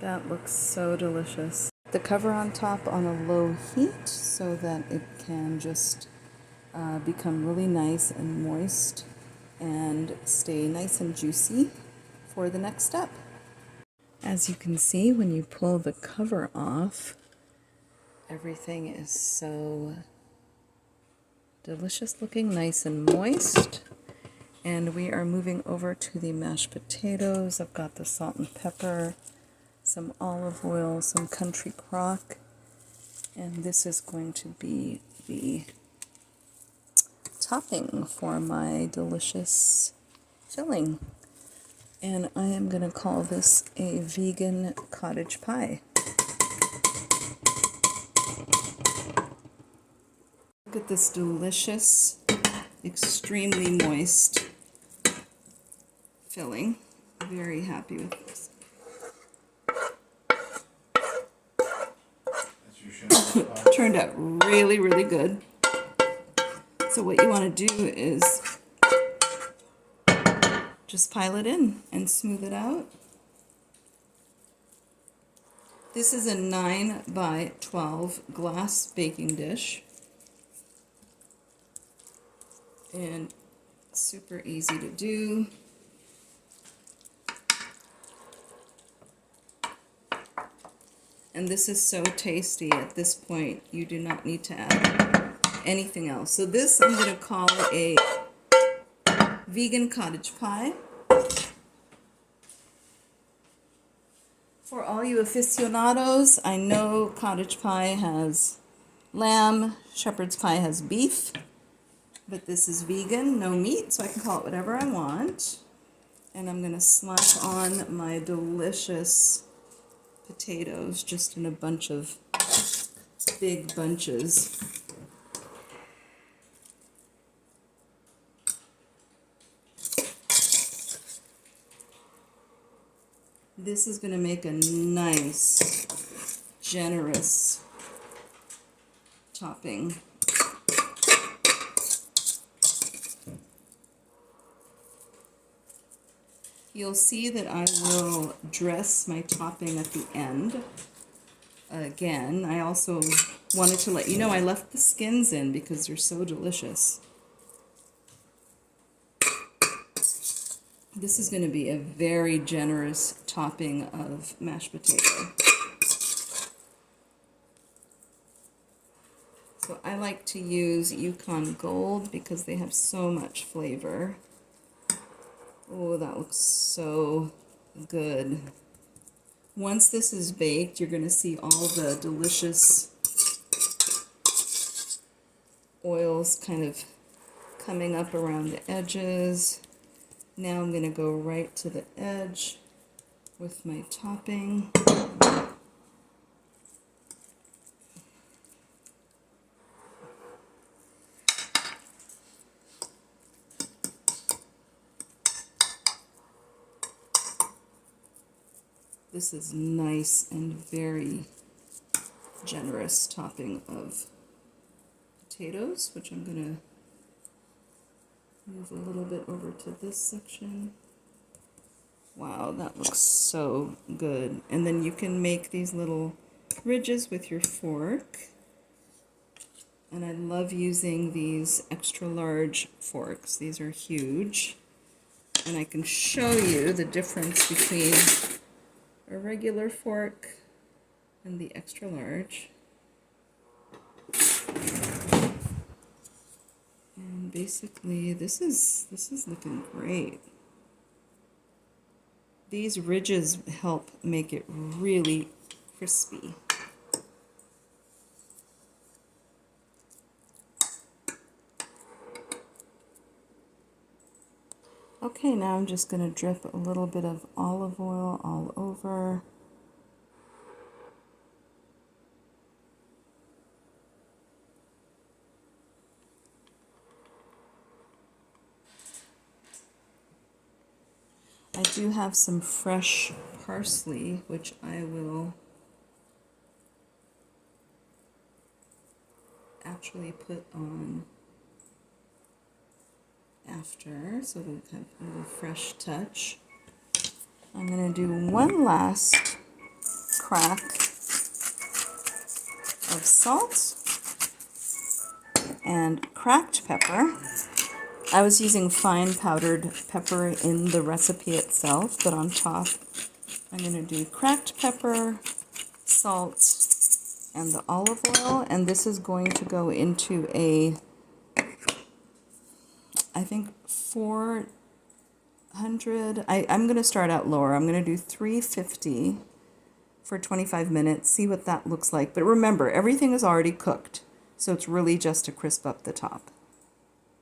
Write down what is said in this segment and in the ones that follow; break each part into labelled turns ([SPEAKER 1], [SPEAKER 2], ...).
[SPEAKER 1] That looks so delicious. The cover on top on a low heat so that it can just become really nice and moist and stay nice and juicy for the next step. As you can see, when you pull the cover off, everything is so delicious looking, nice and moist. And we are moving over to the mashed potatoes. I've got the salt and pepper, some olive oil, some country crock, and this is going to be the topping for my delicious filling. And I am going to call this a vegan cottage pie. Look at this delicious, extremely moist filling. Very happy with this. Turned out really, really good. So what you want to do is just pile it in and smooth it out. This is a 9 by 12 glass baking dish. And super easy to do. And this is so tasty. At this point, you do not need to add anything else. So this I'm going to call a vegan cottage pie. For all you aficionados, I know cottage pie has lamb, shepherd's pie has beef, but this is vegan, no meat, so I can call it whatever I want. And I'm going to slap on my delicious potatoes just in a bunch of big bunches. This is going to make a nice, generous topping. You'll see that I will dress my topping at the end. Again, I also wanted to let you know I left the skins in because they're so delicious. This is going to be a very generous topping of mashed potato. So I like to use Yukon Gold because they have so much flavor. Oh, that looks so good. Once this is baked, you're going to see all the delicious oils kind of coming up around the edges. Now I'm going to go right to the edge with my topping. This is nice and very generous topping of potatoes, which I'm going to move a little bit over to this section. Wow, that looks so good. And then you can make these little ridges with your fork. And I love using these extra large forks. These are huge. And I can show you the difference between a regular fork and the extra large. And basically this is looking great. These ridges help make it really crispy. Okay, now I'm just going to drip a little bit of olive oil all over. I do have some fresh parsley, which I will actually put on after, so we'll have a little fresh touch. I'm going to do one last crack of salt and cracked pepper. I was using fine powdered pepper in the recipe itself, but on top I'm going to do cracked pepper, salt, and the olive oil, and this is going to go into a, I think 400, I'm going to start out lower. I'm going to do 350 for 25 minutes, see what that looks like. But remember, everything is already cooked, so it's really just to crisp up the top.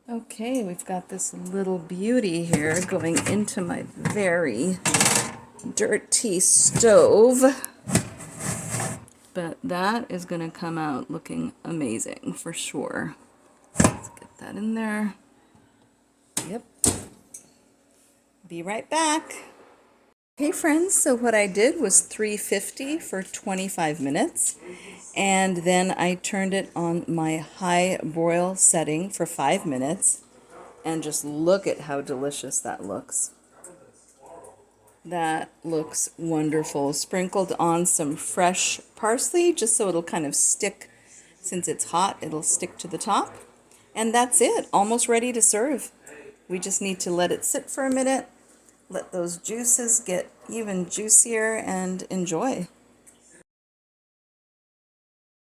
[SPEAKER 1] Okay, we've got this little beauty here going into my very dirty stove. But that is going to come out looking amazing for sure. Let's get that in there. Yep. Be right back. Hey friends, so what I did was 350 for 25 minutes. And then I turned it on my high broil setting for 5 minutes. And just look at how delicious that looks. That looks wonderful. Sprinkled on some fresh parsley just so it'll kind of stick. Since it's hot, it'll stick to the top. And that's it. Almost ready to serve. We just need to let it sit for a minute. Let those juices get even juicier and enjoy.